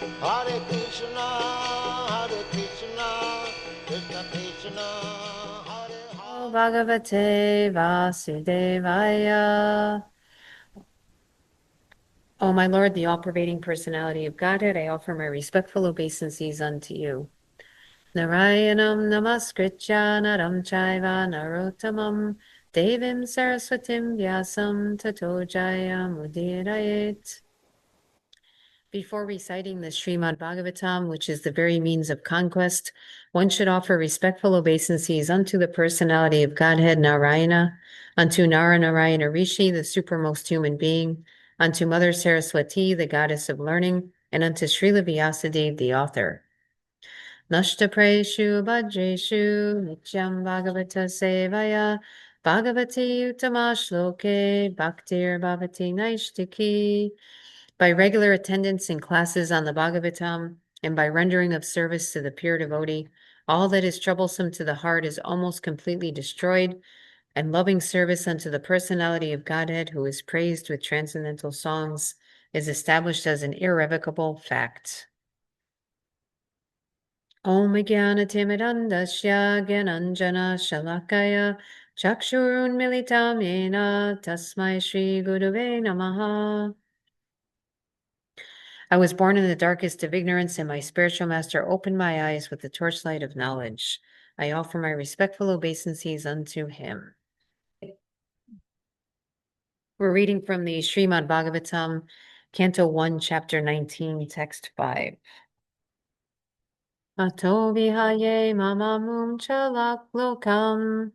Hare Krishna, Krishna Krishna, Hare Hare. Bhagavate Vasudevaya. O my Lord, the all-pervading personality of Godhead, I offer my respectful obeisances unto you. Narayanam namaskritya naram chaiva narottamam devim saraswatim vyasam tato jayamudhirayet. Before reciting the Srimad Bhagavatam, which is the very means of conquest, one should offer respectful obeisances unto the personality of Godhead Narayana, unto Naranarayana Rishi, the supermost human being, unto Mother Saraswati, the goddess of learning, and unto Srila Vyasadeva, the author. Nashtapreshu Bhadreshu Nityam Bhagavata Sevaya Bhagavati Uttama Shloke Bhaktir Bhavati Naishtiki. By regular attendance in classes on the Bhagavatam and by rendering of service to the pure devotee, all that is troublesome to the heart is almost completely destroyed, and loving service unto the personality of Godhead, who is praised with transcendental songs, is established as an irrevocable fact. Om Jnanatimidandasya Gyananjana Shalakaya Chakshurun Militam Yena Tasmai Shri Gurave Namaha. I was born in the darkest of ignorance, and my spiritual master opened my eyes with the torchlight of knowledge. I offer my respectful obeisances unto him. We're reading from the Srimad Bhagavatam, Canto 1, Chapter 19, Text 5. Ato vihaye mamamum chalak lokam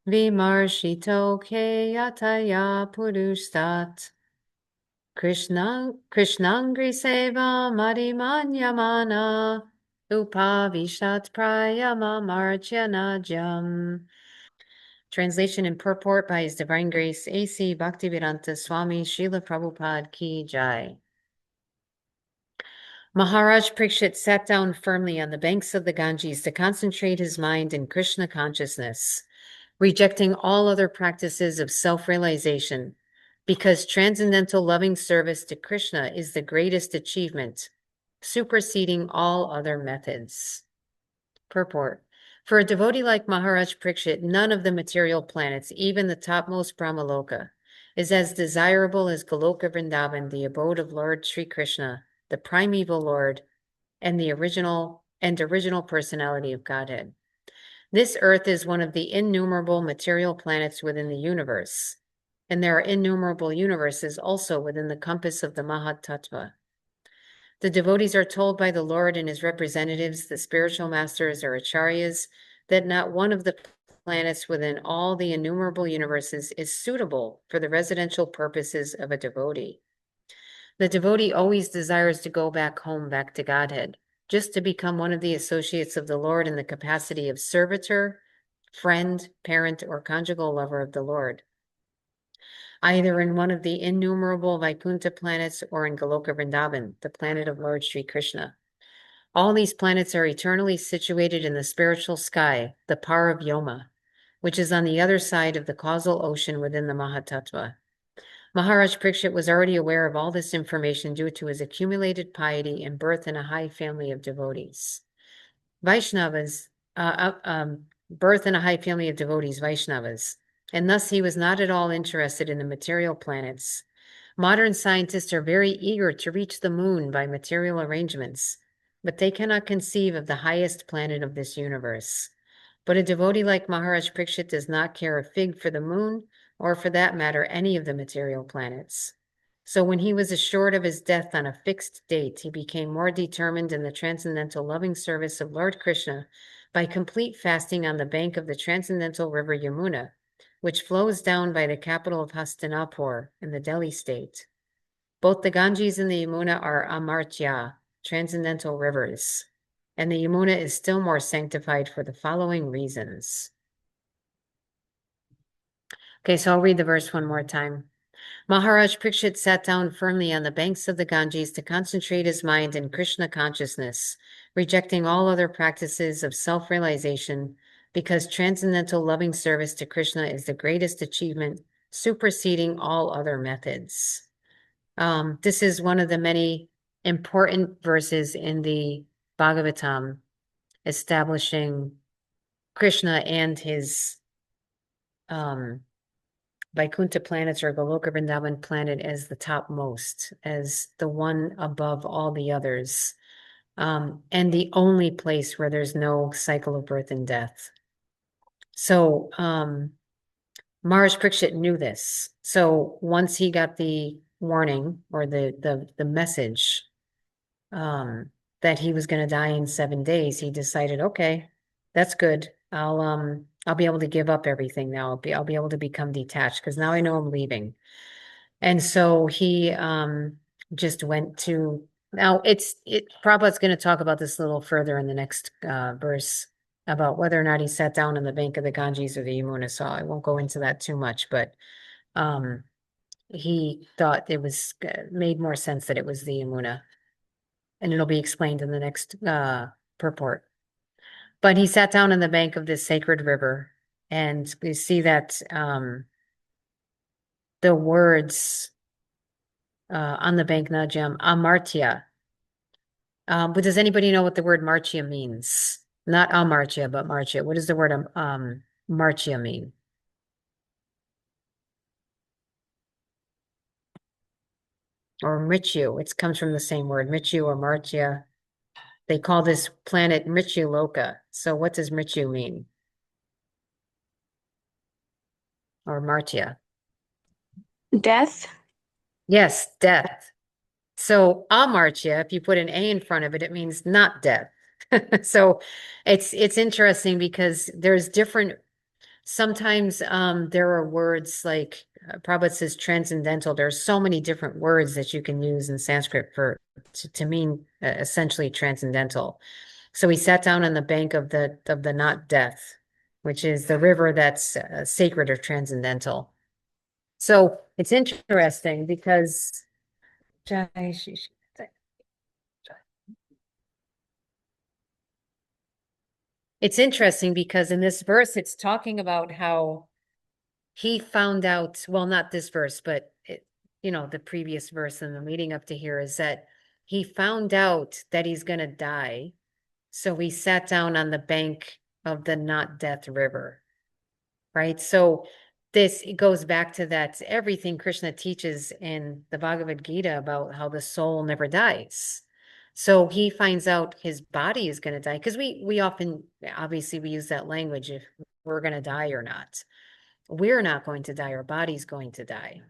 vimarshito ke yataya purustat Krishnangri seva madimanyamana upavishat prayama marchanajam. Translation and purport by His Divine Grace A.C. Bhaktivedanta Swami Srila Prabhupada Ki Jai. Maharaj Pariksit sat down firmly on the banks of the Ganges to concentrate his mind in Krishna consciousness, rejecting all other practices of self-realization, because transcendental loving service to Krishna is the greatest achievement, superseding all other methods. Purport. For a devotee like Maharaj Pariksit, none of the material planets, even the topmost Brahmaloka, is as desirable as Goloka Vrindavan, the abode of Lord Sri Krishna, the primeval Lord, and the original personality of Godhead. This earth is one of the innumerable material planets within the universe, and there are innumerable universes also within the compass of the Mahat Tattva. The devotees are told by the Lord and his representatives, the spiritual masters or acharyas, that not one of the planets within all the innumerable universes is suitable for the residential purposes of a devotee. The devotee always desires to go back home, back to Godhead, just to become one of the associates of the Lord in the capacity of servitor, friend, parent, or conjugal lover of the Lord, either in one of the innumerable Vaikuntha planets or in Goloka Vrindavan, the planet of Lord Sri Krishna. All these planets are eternally situated in the spiritual sky, the Par of Yoma, which is on the other side of the causal ocean within the Mahatattva. Maharaj Pariksit was already aware of all this information due to his accumulated piety and birth in a high family of devotees. Vaishnavas, birth in a high family of devotees, Vaishnavas, and thus he was not at all interested in the material planets. Modern scientists are very eager to reach the moon by material arrangements, but they cannot conceive of the highest planet of this universe. But a devotee like Maharaj Pariksit does not care a fig for the moon, or for that matter, any of the material planets. So when he was assured of his death on a fixed date, he became more determined in the transcendental loving service of Lord Krishna by complete fasting on the bank of the transcendental river Yamuna, which flows down by the capital of Hastinapur in the Delhi state. Both the Ganges and the Yamuna are amartya, transcendental rivers, and the Yamuna is still more sanctified for the following reasons. Okay, so I'll read the verse one more time. Maharaj Pariksit sat down firmly on the banks of the Ganges to concentrate his mind in Krishna consciousness, rejecting all other practices of self-realization, because transcendental loving service to Krishna is the greatest achievement, superseding all other methods. This is one of the many important verses in the Bhagavatam establishing Krishna and his Vaikuntha planets or Goloka Vrindavan planet as the topmost, as the one above all the others, and the only place where there's no cycle of birth and death. So Maharaj Pariksit knew this. So once he got the warning or the message that he was going to die in 7 days, he decided, okay, that's good. I'll be able to give up everything now. I'll be able to become detached because now I know I'm leaving. And so he just went to now Prabhupada's going to talk about this a little further in the next verse about whether or not he sat down on the bank of the Ganges or the Yamuna. So I won't go into that too much, but he thought it was made more sense that it was the Yamuna, and it'll be explained in the next purport. But he sat down on the bank of this sacred river, and you see that the words on the bank Najam, Amartya. But does anybody know what the word Martya means? Not Amartya, but Martya. What does the word Martya mean? Or Mrityu. It comes from the same word, Mrityu or Martya. They call this planet Mrityu Loka. So what does Mrityu mean? Or Martya? Death. Yes, death. So amartya, if you put an A in front of it, it means not death. So it's interesting because there's different, sometimes there are words like Prabhupada says transcendental. There's so many different words that you can use in Sanskrit to mean essentially transcendental. So he sat down on the bank of the not death, which is the river that's sacred or transcendental. So it's interesting because it's interesting because in this verse, it's talking about how he found out, well, not this verse, but the previous verse and the leading up to here is that he found out that he's going to die. So he sat down on the bank of the not death river, right? So this it goes back to that everything Krishna teaches in the Bhagavad Gita about how the soul never dies. So he finds out his body is going to die because we often obviously we use that language if we're going to die or not. We're not going to die, our body's going to die.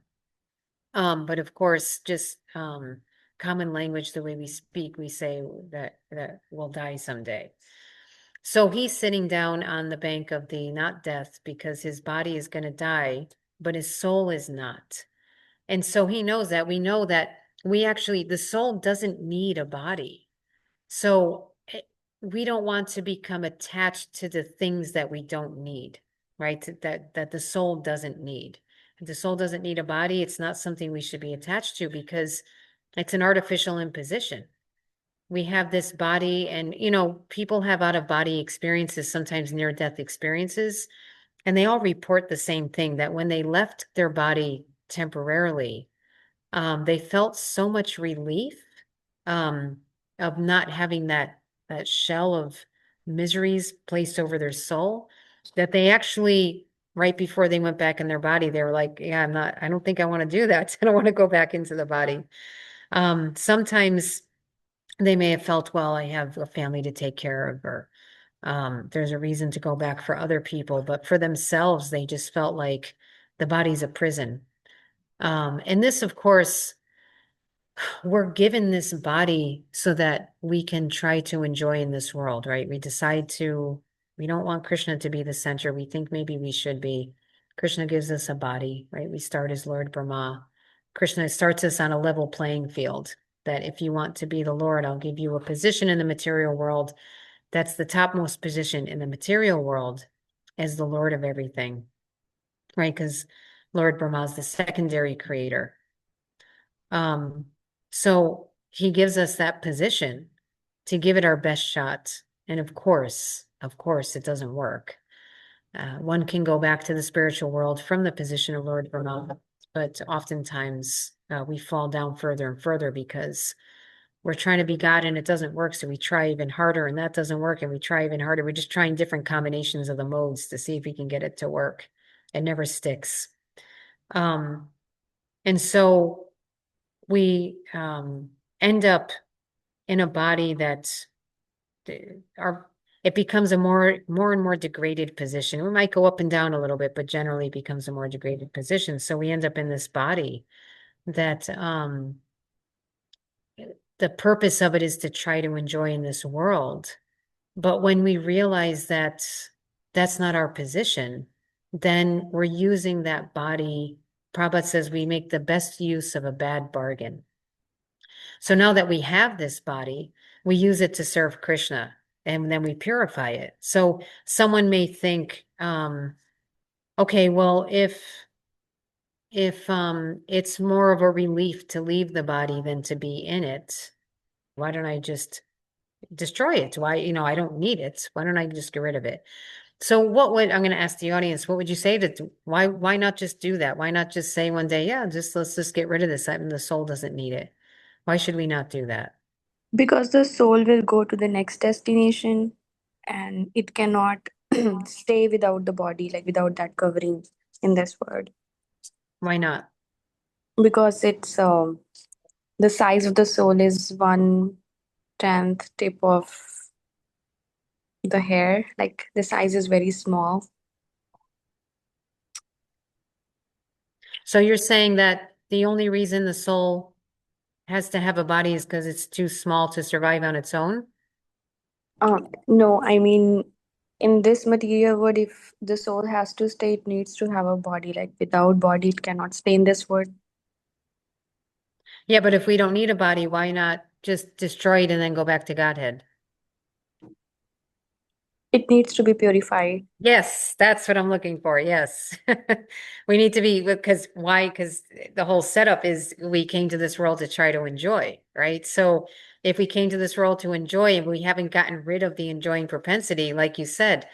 But of course, just common language, the way we speak, we say that we'll die someday. So he's sitting down on the bank of the not death because his body is going to die, but his soul is not. And so he knows that. We know that the soul doesn't need a body. So we don't want to become attached to the things that we don't need, right? That the soul doesn't need. If the soul doesn't need a body, it's not something we should be attached to because it's an artificial imposition. We have this body and, people have out of body experiences, sometimes near death experiences, and they all report the same thing that when they left their body temporarily, they felt so much relief of not having that shell of miseries placed over their soul that they actually, right before they went back in their body, they were like, yeah, I don't think I want to do that. I don't want to go back into the body. Sometimes they may have felt, well, I have a family to take care of, or there's a reason to go back for other people, but for themselves, they just felt like the body's a prison. And this, of course, we're given this body so that we can try to enjoy in this world, right? We don't want Krishna to be the center. We think maybe we should be. Krishna gives us a body, right? We start as Lord Brahma. Krishna starts us on a level playing field that if you want to be the Lord, I'll give you a position in the material world. That's the topmost position in the material world as the Lord of everything, right? Because Lord Brahma is the secondary creator. So he gives us that position to give it our best shot. And of course, it doesn't work. One can go back to the spiritual world from the position of Lord Brahma, but oftentimes we fall down further and further because we're trying to be God and it doesn't work. So we try even harder and that doesn't work. And we try even harder. We're just trying different combinations of the modes to see if we can get it to work. It never sticks. And so we end up in a body that it becomes a more and more degraded position. We might go up and down a little bit, but generally it becomes a more degraded position. So we end up in this body that the purpose of it is to try to enjoy in this world. But when we realize that that's not our position, then we're using that body. Prabhupada says we make the best use of a bad bargain. So now that we have this body, we use it to serve Krishna and then we purify it. So someone may think, okay, well, if it's more of a relief to leave the body than to be in it, why don't I just destroy it? Why, I don't need it. Why don't I just get rid of it? So I'm going to ask the audience, what would you say why not just do that? Why not just say one day, yeah, let's just get rid of this. The soul doesn't need it. Why should we not do that? Because the soul will go to the next destination and it cannot stay without the body, like without that covering in this world. Why not? Because it's the size of the soul is 1/10 tip of the hair. Like the size is very small. So you're saying that the only reason the soul has to have a body is because it's too small to survive on its own? No, I mean, in this material world, if the soul has to stay, it needs to have a body. Like without body, it cannot stay in this world. Yeah, but if we don't need a body, why not just destroy it and then go back to Godhead? It needs to be purified. Yes, that's what I'm looking for. Yes. We need to be, because why? Because the whole setup is we came to this world to try to enjoy, right? So if we came to this world to enjoy and we haven't gotten rid of the enjoying propensity, like you said,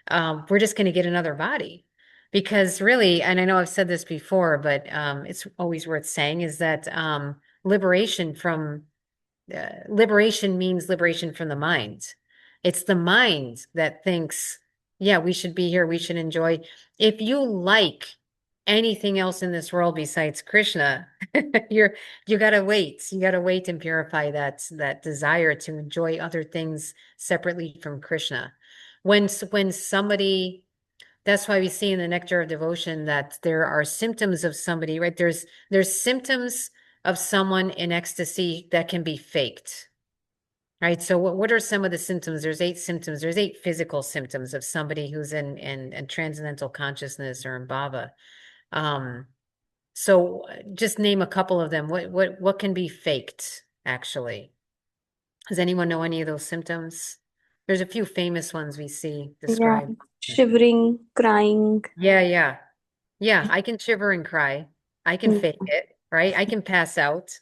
we're just going to get another body. Because really, and I know I've said this before, but it's always worth saying, is that liberation means liberation from the mind. It's the mind that thinks, yeah, we should be here, we should enjoy. If you like anything else in this world besides Krishna, you gotta wait. You gotta wait and purify that desire to enjoy other things separately from Krishna. When somebody, that's why we see in the Nectar of Devotion that there are symptoms of somebody, right? There's symptoms of someone in ecstasy that can be faked, right? So what are some of the symptoms? There's 8 symptoms. There's 8 physical symptoms of somebody who's in transcendental consciousness or in bhava. So just name a couple of them. What can be faked, actually? Does anyone know any of those symptoms? There's a few famous ones we see Yeah, described. shivering, crying. Yeah. Yeah, I can shiver and cry. I can Mm. fake it, right? I can pass out.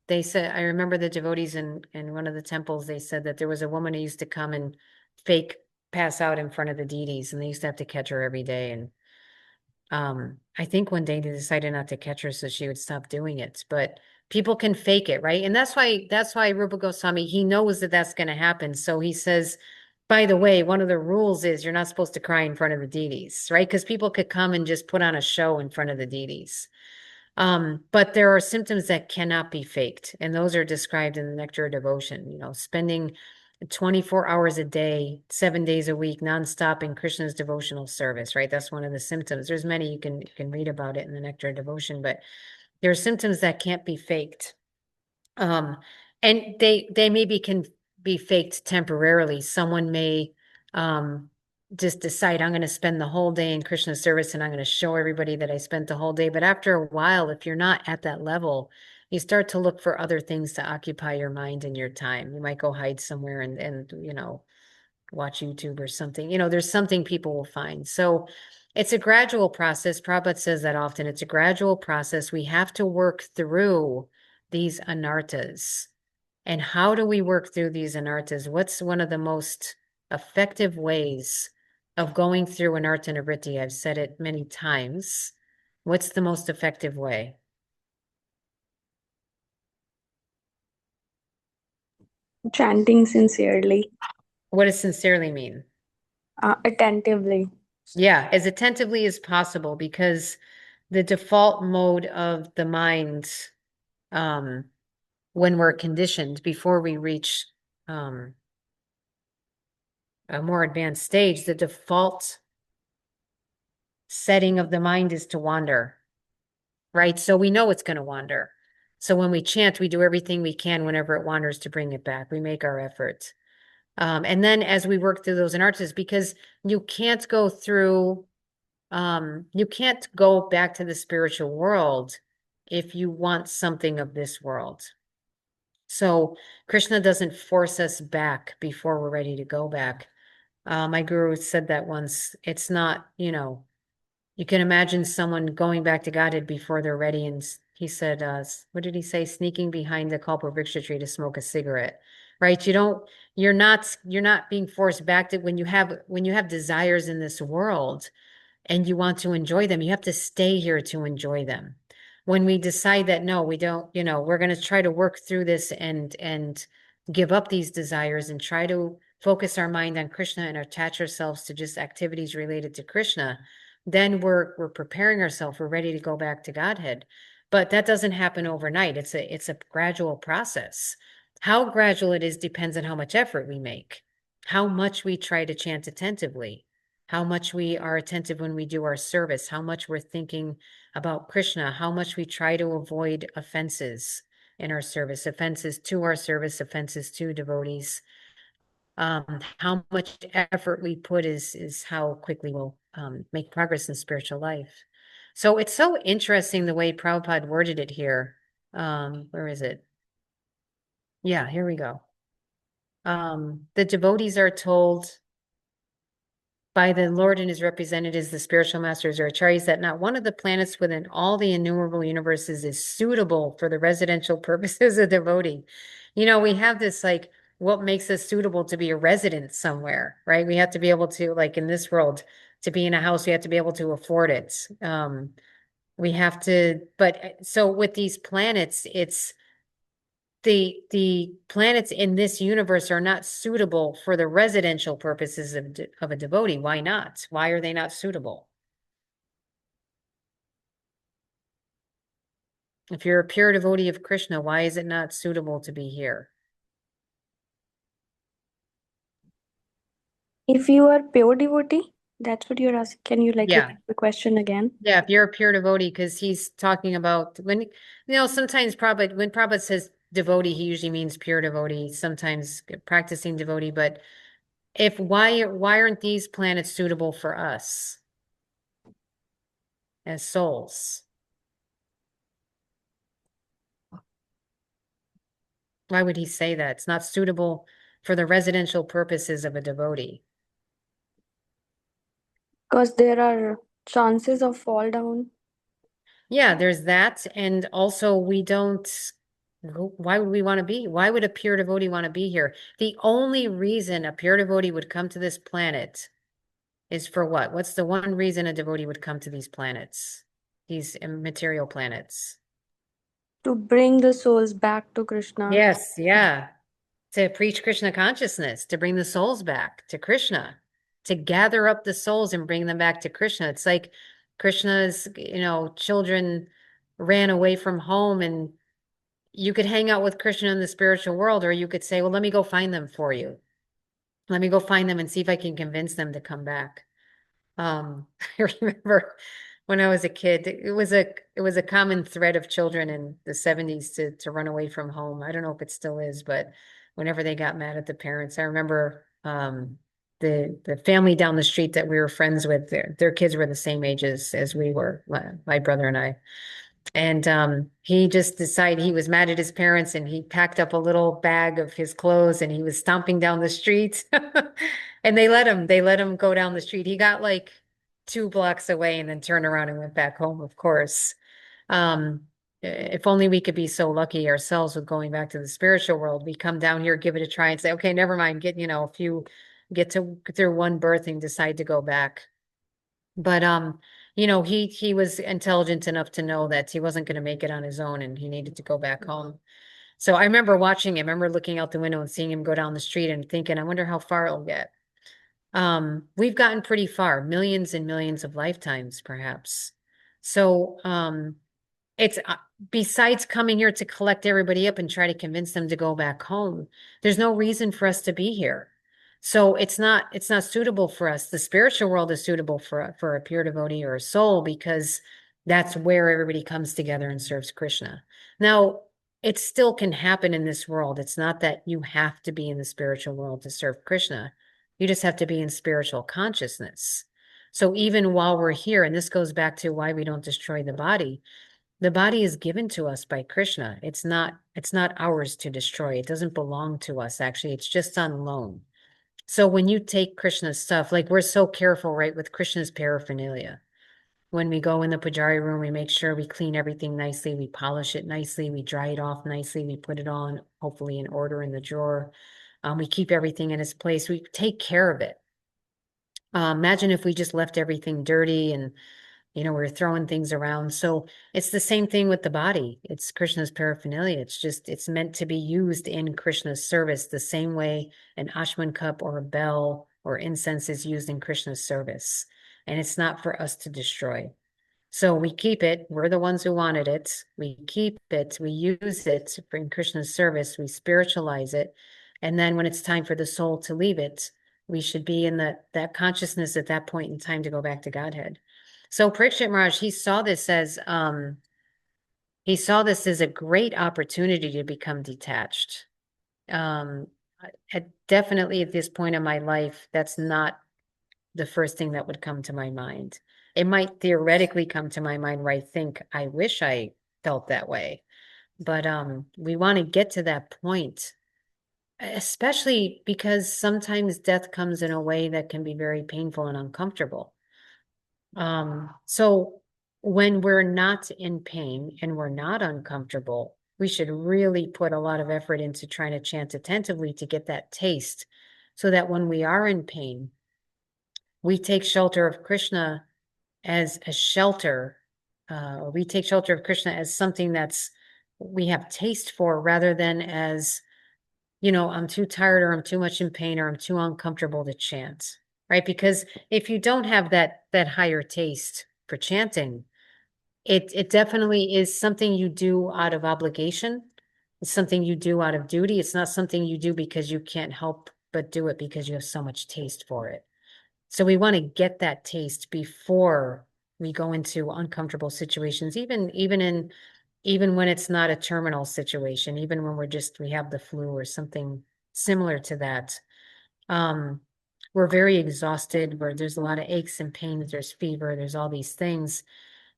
They said, I remember the devotees in one of the temples, they said that there was a woman who used to come and fake pass out in front of the deities, and they used to have to catch her every day. And I think one day they decided not to catch her so she would stop doing it. But people can fake it, right? And that's why Rupa Goswami, he knows that that's going to happen. So he says, by the way, one of the rules is you're not supposed to cry in front of the deities, right? Because people could come and just put on a show in front of the deities. But there are symptoms that cannot be faked, and those are described in the Nectar of Devotion, spending 24 hours a day, 7 days a week, nonstop in Krishna's devotional service, right? That's one of the symptoms. There's many, you can read about it in the Nectar of Devotion, but there are symptoms that can't be faked. And they maybe can be faked temporarily. Someone may just decide, I'm going to spend the whole day in Krishna service and I'm going to show everybody that I spent the whole day. But after a while, if you're not at that level, you start to look for other things to occupy your mind and your time. You might go hide somewhere and watch YouTube or something. There's something people will find. So it's a gradual process. Prabhupada says that often. It's a gradual process. We have to work through these anartas. And how do we work through these anartas? What's one of the most effective ways of going through anarta nivritti? I've said it many times. What's the most effective way? Chanting sincerely, What does sincerely mean? attentively. Yeah, as attentively as possible, because the default mode of the mind, um, when we're conditioned before we reach um, a more advanced stage, the default setting of the mind is to wander, right? So we know it's going to wander. So when we chant, we do everything we can whenever it wanders to bring it back. We make our effort. And then as we work through those anarthas, because you can't go through, you can't go back to the spiritual world if you want something of this world. So Krishna doesn't force us back before we're ready to go back. My guru said that once. It's not, you can imagine someone going back to Godhead before they're ready. And he said, what did he say? Sneaking behind the Kalpavriksha tree to smoke a cigarette, right? You're not being forced back to when you have desires in this world and you want to enjoy them, you have to stay here to enjoy them. When we decide that no, we don't, we're going to try to work through this and give up these desires and try to focus our mind on Krishna and attach ourselves to just activities related to Krishna, then we're preparing ourselves, we're ready to go back to Godhead. But that doesn't happen overnight. It's a gradual process. How gradual it is depends on how much effort we make, how much we try to chant attentively, how much we are attentive when we do our service, how much we're thinking about Krishna, how much we try to avoid offenses in our service, offenses to our service, offenses to devotees. How much effort we put is how quickly we'll make progress in spiritual life. So it's so interesting the way Prabhupada worded it here. Where is it? Yeah, here we go. The devotees are told by the Lord and his representatives, the spiritual masters or acharyas, that not one of the planets within all the innumerable universes is suitable for the residential purposes of devotee. We have this like, what makes us suitable to be a resident somewhere, right? We have to be able to, like in this world, to be in a house, we have to be able to afford it. We have to, but so with these planets, it's the planets in this universe are not suitable for the residential purposes of a devotee. Why not? Why are they not suitable? If you're a pure devotee of Krishna, why is it not suitable to be here? If you are pure devotee, that's what you're asking. Can you Yeah. repeat the question again? Yeah, if you're a pure devotee, because he's talking about sometimes Prabhupada, when Prabhupada says devotee, he usually means pure devotee, sometimes practicing devotee, but why aren't these planets suitable for us as souls? Why would he say that? It's not suitable for the residential purposes of a devotee. Because there are chances of fall down. Yeah, there's that. And also why would we want to be? Why would a pure devotee want to be here? The only reason a pure devotee would come to this planet is for what? What's the one reason a devotee would come to these planets? These material planets. To bring the souls back to Krishna. Yes, yeah. To preach Krishna consciousness, to bring the souls back to Krishna, to gather up the souls and bring them back to Krishna. It's like Krishna's, children ran away from home, and you could hang out with Krishna in the spiritual world, or you could say, well, let me go find them for you. Let me go find them and see if I can convince them to come back. I remember when I was a kid, it was a common thread of children in the 70s to run away from home. I don't know if it still is, but whenever they got mad at the parents, I remember the family down the street that we were friends with, their kids were the same age as we were, my brother and I. And he just decided he was mad at his parents, and he packed up a little bag of his clothes and he was stomping down the street. And they let him go down the street. He got like 2 blocks away and then turned around and went back home, of course. If only we could be so lucky ourselves with going back to the spiritual world. We come down here, give it a try and say, okay, never mind, if you get through one birth and decide to go back. But he was intelligent enough to know that he wasn't going to make it on his own and he needed to go back home. So I remember watching him, I remember looking out the window and seeing him go down the street and thinking, I wonder how far it'll get. We've gotten pretty far, millions and millions of lifetimes, perhaps. So, it's besides coming here to collect everybody up and try to convince them to go back home, there's no reason for us to be here. So it's not suitable for us. The spiritual world is suitable for a pure devotee or a soul because that's where everybody comes together and serves Krishna. Now, it still can happen in this world. It's not that you have to be in the spiritual world to serve Krishna. You just have to be in spiritual consciousness. So even while we're here, and this goes back to why we don't destroy the body is given to us by Krishna. It's not ours to destroy. It doesn't belong to us, actually. It's just on loan. So when you take Krishna's stuff, like we're so careful, right, with Krishna's paraphernalia. When we go in the pujari room, we make sure we clean everything nicely, we polish it nicely, we dry it off nicely, we put it on, hopefully in order in the drawer. We keep everything in its place. We take care of it. Imagine if we just left everything dirty and we're throwing things around. So it's the same thing with the body. It's Krishna's paraphernalia. It's meant to be used in Krishna's service the same way an ashman cup or a bell or incense is used in Krishna's service. And it's not for us to destroy. So we keep it. We're the ones who wanted it. We keep it. We use it in Krishna's service. We spiritualize it. And then when it's time for the soul to leave it, we should be in that consciousness at that point in time to go back to Godhead. So Pariksit Maharaj, he saw this as a great opportunity to become detached. Definitely at this point in my life, that's not the first thing that would come to my mind. It might theoretically come to my mind where I think, I wish I felt that way. But we want to get to that point, especially because sometimes death comes in a way that can be very painful and uncomfortable. So when we're not in pain and we're not uncomfortable, we should really put a lot of effort into trying to chant attentively to get that taste so that when we are in pain, we take shelter of Krishna as a shelter. We take shelter of Krishna as something we have taste for rather than as, I'm too tired or I'm too much in pain or I'm too uncomfortable to chant. Right? Because if you don't have that higher taste for chanting, it definitely is something you do out of obligation. It's something you do out of duty. It's not something you do because you can't help but do it because you have so much taste for it. So we want to get that taste before we go into uncomfortable situations, even when it's not a terminal situation, even when we have the flu or something similar to that. We're very exhausted, where there's a lot of aches and pains, there's fever, there's all these things.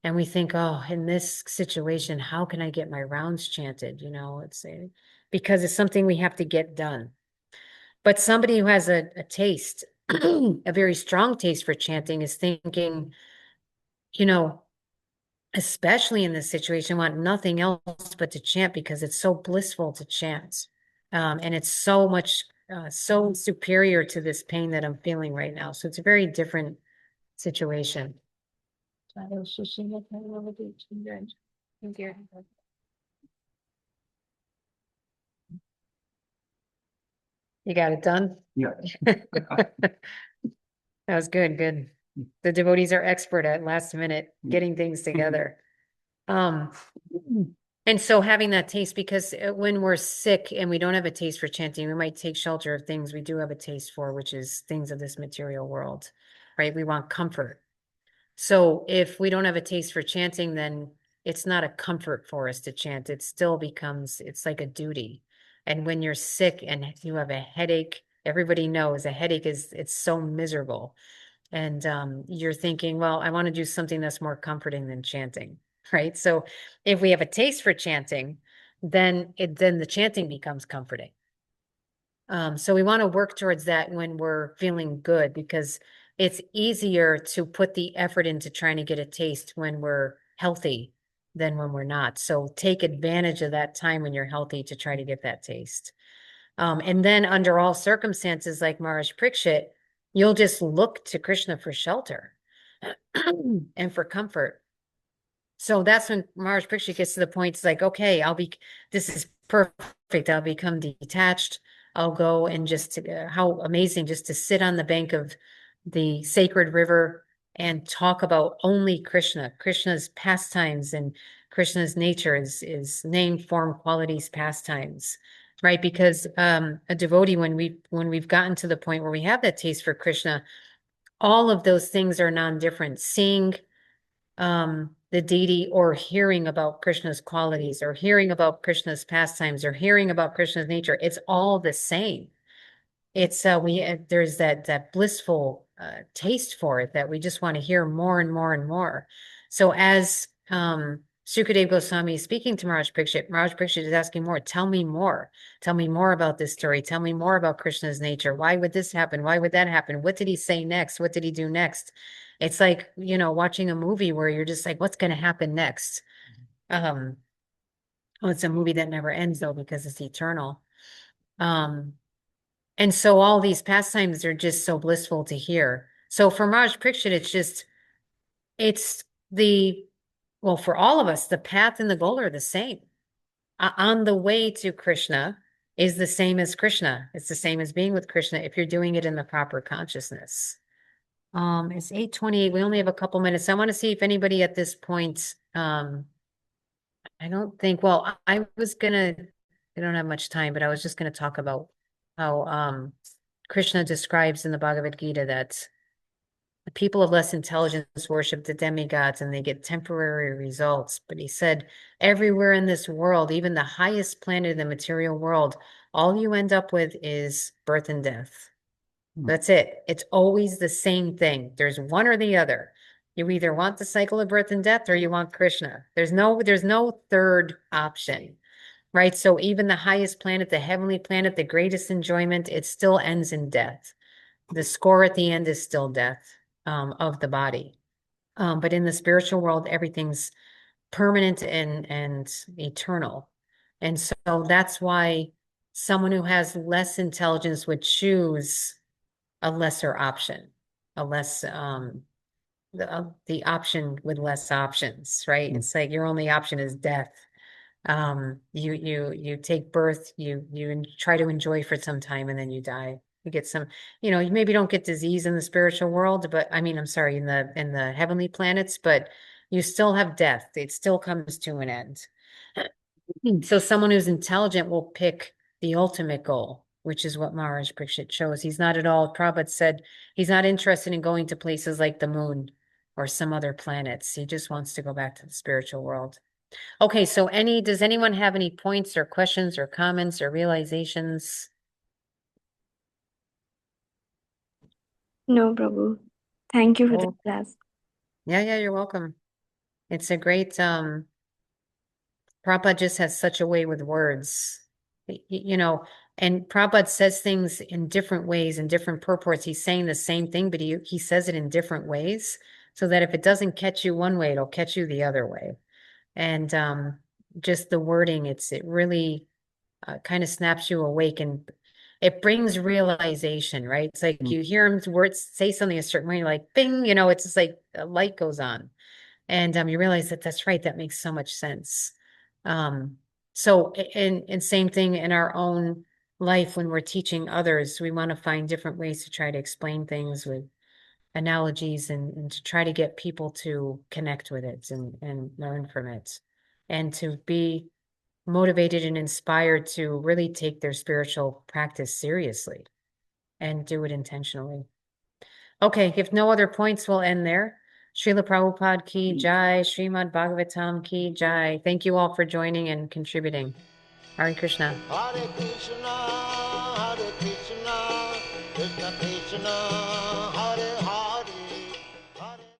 And we think, oh, in this situation, how can I get my rounds chanted? Because it's something we have to get done. But somebody who has a taste, a very strong taste for chanting is thinking, especially in this situation, want nothing else but to chant because it's so blissful to chant. And it's so much so superior to this pain that I'm feeling right now. So it's a very different situation. You got it done? Yeah. That was good. The devotees are expert at last minute getting things together. And so having that taste, because when we're sick and we don't have a taste for chanting, we might take shelter of things we do have a taste for, which is things of this material world, right? We want comfort. So if we don't have a taste for chanting, then it's not a comfort for us to chant. It still becomes, it's like a duty. And when you're sick and you have a headache, everybody knows a headache it's so miserable. And you're thinking, well, I want to do something that's more comforting than chanting, right? So if we have a taste for chanting, then the chanting becomes comforting. So we want to work towards that when we're feeling good, because it's easier to put the effort into trying to get a taste when we're healthy than when we're not. So take advantage of that time when you're healthy to try to get that taste. And then under all circumstances, like Maharaj Pariksit, you'll just look to Krishna for shelter and for comfort. So that's when Maharaj Pariksit gets to the point, it's like, okay, this is perfect. I'll become detached. I'll go and just, how amazing just to sit on the bank of the sacred river and talk about only Krishna, Krishna's pastimes and Krishna's nature is name, form, qualities, pastimes, right? Because a devotee, when we've gotten to the point where we have that taste for Krishna, all of those things are non-different. Seeing the deity or hearing about Krishna's qualities or hearing about Krishna's pastimes or hearing about Krishna's nature, it's all the same. It's there's that blissful taste for it that we just want to hear more and more and more. So as Sukadeva Goswami is speaking to Maharaj Pariksit is asking more. Tell me more. Tell me more about this story. Tell me more about Krishna's nature. Why would this happen? Why would that happen? What did he say next? What did he do next? It's like, watching a movie where you're just like, what's going to happen next? Well, it's a movie that never ends though, because it's eternal. And so all these pastimes are just so blissful to hear. So for Maharaj Pariksit, it's well, for all of us, the path and the goal are the same. On the way to Krishna is the same as Krishna. It's the same as being with Krishna if you're doing it in the proper consciousness. It's 8:28. We only have a couple minutes. I want to see if anybody at this point, I don't think, well, I don't have much time, but I was just gonna talk about how Krishna describes in the Bhagavad Gita that the people of less intelligence worship the demigods and they get temporary results. But he said, everywhere in this world, even the highest planet in the material world, all you end up with is birth and death. That's it. It's always the same thing. There's one or the other. You either want the cycle of birth and death or you want Krishna. There's no third option, right? So even the highest planet, the heavenly planet, the greatest enjoyment, it still ends in death. The score at the end is still death of the body. But in the spiritual world, everything's permanent and eternal. And so that's why someone who has less intelligence would choose a lesser option, a less the option with less options, right? It's like your only option is death. You take birth, you try to enjoy for some time, and then you die. You get some, you maybe don't get disease in the spiritual world, but I mean, I'm sorry, in the heavenly planets, but you still have death. It still comes to an end. So someone who's intelligent will pick the ultimate goal, which is what Maharaj Pariksit chose. He's not at all, Prabhupada said, he's not interested in going to places like the moon or some other planets. He just wants to go back to the spiritual world. Okay, so does anyone have any points or questions or comments or realizations? No, Prabhu. Thank you for the Oh, class. yeah, you're welcome. It's a great, Prabhupada just has such a way with words, and Prabhupada says things in different ways, in different purports. He's saying the same thing, but he says it in different ways so that if it doesn't catch you one way, it'll catch you the other way. And just the wording, it really kind of snaps you awake and it brings realization, right? It's like you hear him words say something a certain way, you're like, bing, it's just like a light goes on. And you realize that that's right, that makes so much sense. So and same thing in our own life when we're teaching others, we want to find different ways to try to explain things with analogies and to try to get people to connect with it and learn from it and to be motivated and inspired to really take their spiritual practice seriously and do it intentionally. Okay, if no other points, we'll end there. Srila Prabhupada ki jai, Srimad Bhagavatam ki jai. Thank you all for joining and contributing. Hare Krishna. Hare Krishna,